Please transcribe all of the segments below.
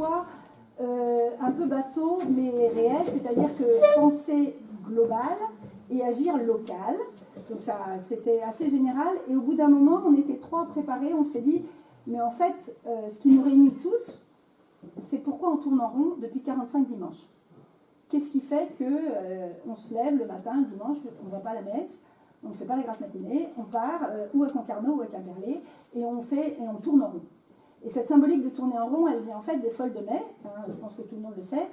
soit un peu bateau mais réel, c'est-à-dire que penser global et agir local. Donc ça, c'était assez général. Et au bout d'un moment, on était trois préparés. On s'est dit, mais en fait, ce qui nous réunit tous, c'est pourquoi on tourne en rond depuis 45 dimanches. Qu'est-ce qui fait qu'on se lève le matin, le dimanche, on ne va pas à la messe, on ne fait pas la grasse matinée, on part ou à Concarneau ou à Quimperlé et on tourne en rond. Et cette symbolique de tourner en rond, elle vient en fait des Folles de Mai, hein, je pense que tout le monde le sait.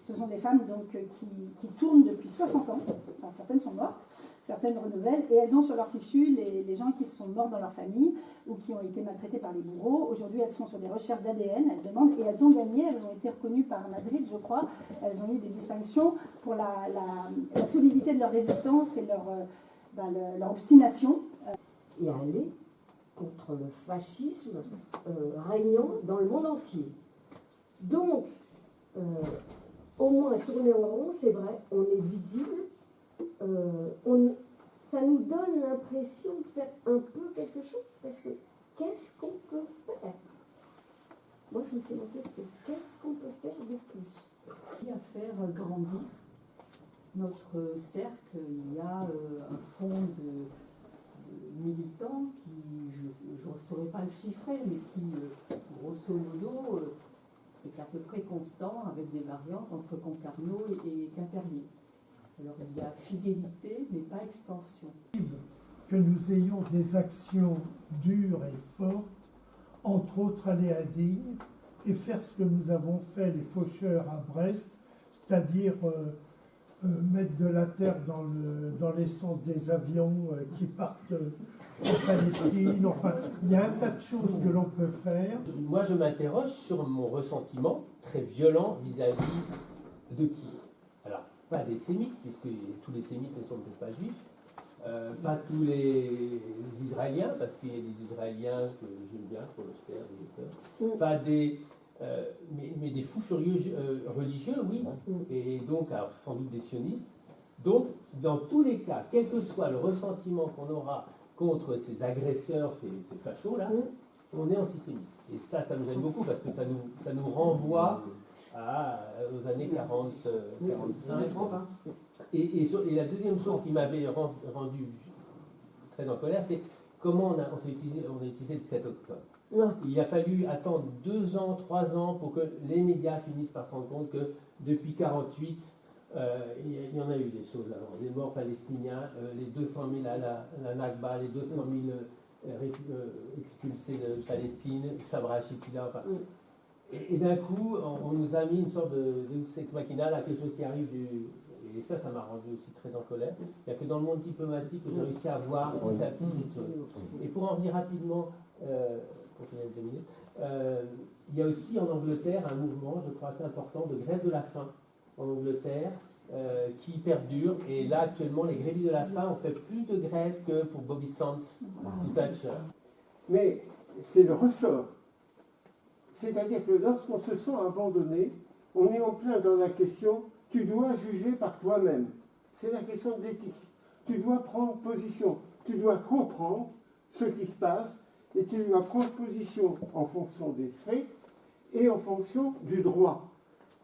Ce sont des femmes donc, qui tournent depuis 60 ans, enfin, certaines sont mortes, certaines renouvellent, et elles ont sur leur fichu les gens qui sont morts dans leur famille ou qui ont été maltraités par les bourreaux. Aujourd'hui, elles sont sur des recherches d'ADN, elles demandent, et elles ont gagné, elles ont été reconnues par Madrid, je crois, elles ont eu des distinctions pour la solidité de leur résistance et leur obstination. Et aller contre le fascisme régnant dans le monde entier. Donc, au moins tourner en rond, c'est vrai, on est visible, ça nous donne l'impression de faire un peu quelque chose, parce que qu'est-ce qu'on peut faire? Moi, je me fais la question, qu'est-ce qu'on peut faire de plus? À faire grandir notre cercle. Il y a un fond de militants qui, je ne saurais pas le chiffrer, mais qui, grosso modo, est à peu près constant avec des variantes entre Concarneau et Quimperlé. Alors il y a fidélité, mais pas extension. Que nous ayons des actions dures et fortes, entre autres aller à Digne et faire ce que nous avons fait les faucheurs à Brest, c'est-à-dire mettre de la terre dans l'essence des avions qui partent en Palestine. Enfin, il y a un tas de choses que l'on peut faire. Moi, je m'interroge sur mon ressentiment très violent vis-à-vis de qui? Alors, pas des sémites, puisque tous les sémites ne sont peut-être pas juifs, pas tous les Israéliens, parce qu'il y a des Israéliens que j'aime bien, pas des... mais des fous furieux religieux, oui, et donc alors, sans doute des sionistes. Donc, dans tous les cas, quel que soit le ressentiment qu'on aura contre ces agresseurs, ces fachos-là, on est antisémite. Et ça nous gêne beaucoup, parce que ça nous renvoie aux années 40, 45. Et la deuxième chose qui m'avait rendu très en colère, c'est comment on a utilisé le 7 octobre. Il a fallu attendre 2 ans, 3 ans pour que les médias finissent par se rendre compte que depuis 1948, il y en a eu des choses avant. Les morts palestiniens, les 200 000 à la Nakba, les 200 000 expulsés de Palestine, Sabra Chitila, enfin. Et d'un coup, on nous a mis une sorte de sex machina, là, quelque chose qui arrive et ça m'a rendu aussi très en colère. Il n'y a que dans le monde diplomatique que j'ai réussi à voir petit à petit toute chose. Et pour en venir rapidement, il y a aussi en Angleterre un mouvement, je crois, assez important de grève de la faim en Angleterre qui perdure. Et là, actuellement, les grévistes de la faim ont fait plus de grèves que pour Bobby Sands sous Thatcher. Mais c'est le ressort. C'est-à-dire que lorsqu'on se sent abandonné, on est en plein dans la question « tu dois juger par toi-même ». C'est la question de l'éthique. Tu dois prendre position, tu dois comprendre ce qui se passe et tu dois prendre position en fonction des faits et en fonction du droit.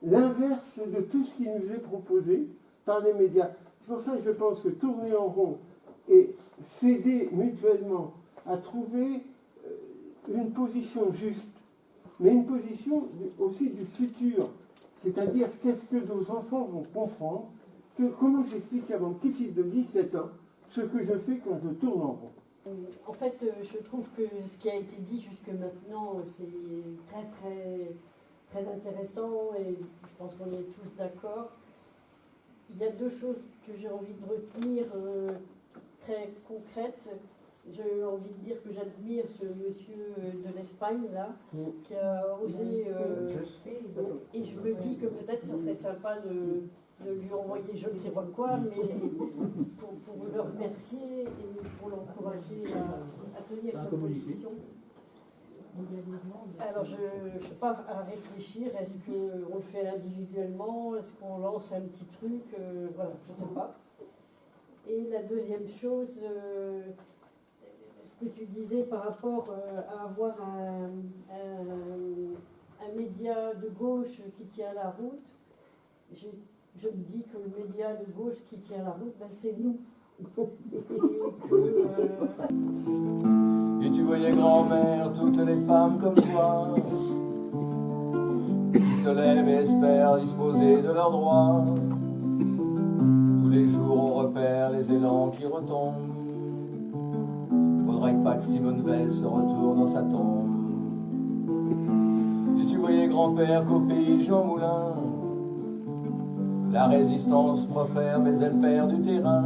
L'inverse de tout ce qui nous est proposé par les médias. C'est pour ça que je pense que tourner en rond et s'aider mutuellement à trouver une position juste, mais une position aussi du futur, c'est-à-dire qu'est-ce que nos enfants vont comprendre, comment j'explique à mon petit-fils de 17 ans ce que je fais quand je tourne en rond. En fait, je trouve que ce qui a été dit jusque maintenant, c'est très très très intéressant et je pense qu'on est tous d'accord. Il y a 2 choses que j'ai envie de retenir très concrètes. J'ai envie de dire que j'admire ce monsieur de l'Espagne, là, qui a osé... et je me dis que peut-être ça serait sympa de lui envoyer je ne sais pas quoi, mais pour le remercier et pour l'encourager à tenir sa position. Alors, je ne sais pas à réfléchir, est-ce qu'on le fait individuellement, est-ce qu'on lance un petit truc, voilà, je ne sais pas. Et la deuxième chose... ce que tu disais par rapport à avoir un média de gauche qui tient la route, je me dis que le média de gauche qui tient la route, ben c'est nous. Et tu voyais grand-mère, toutes les femmes comme toi, qui se lèvent et espèrent disposer de leurs droits. Tous les jours on repère les élans qui retombent. Faudrait pas que Simone Veil se retourne dans sa tombe. Si tu voyais grand-père qu'au pays de Jean Moulin, la résistance profère mais elle perd du terrain.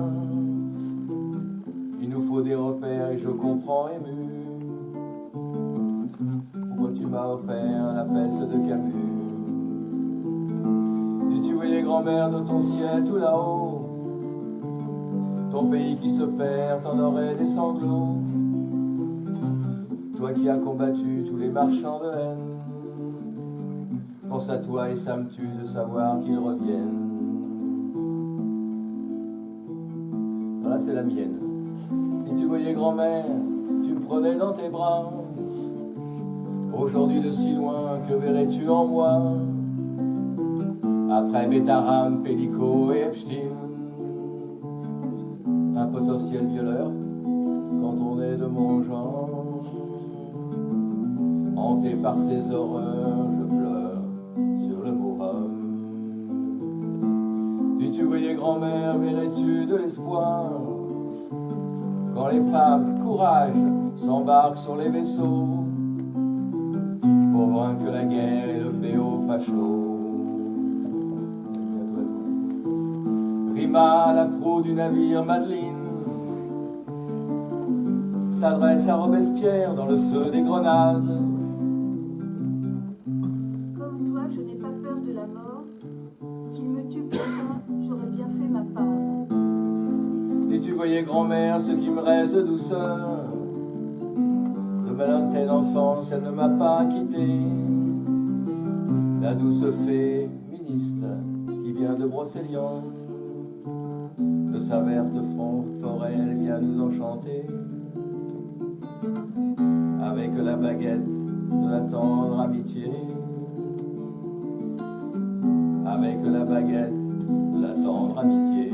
Il nous faut des repères et je comprends ému pourquoi tu m'as offert la peste de Camus. Si tu voyais grand-mère de ton ciel tout là-haut, ton pays qui se perd, t'en aurais des sanglots. Toi qui as combattu tous les marchands de haine, pense à toi et ça me tue de savoir qu'ils reviennent. Voilà, c'est la mienne. Et tu voyais grand-mère, tu me prenais dans tes bras. Aujourd'hui de si loin, que verrais-tu en moi? Après Bétaram, Pellico et Epstein, un potentiel violeur, quand on est de mon genre. Hanté par ces horreurs, je pleure sur le mot homme. Si tu voyais grand-mère, verrais-tu de l'espoir? Quand les femmes, courage, s'embarquent sur les vaisseaux pour vaincre la guerre et le fléau facho. Rima, la proue du navire Madeleine, s'adresse à Robespierre dans le feu des grenades. Comme toi, je n'ai pas peur de la mort. S'il me tue pour ça, j'aurais bien fait ma part. Si tu voyais grand-mère ce qui me reste de douceur, de ma lointaine enfance, elle ne m'a pas quitté. La douce fée ministre qui vient de Brocéliande, de sa verte forêt, elle vient nous enchanter. Avec la baguette de la tendre amitié. Avec la baguette de la tendre amitié.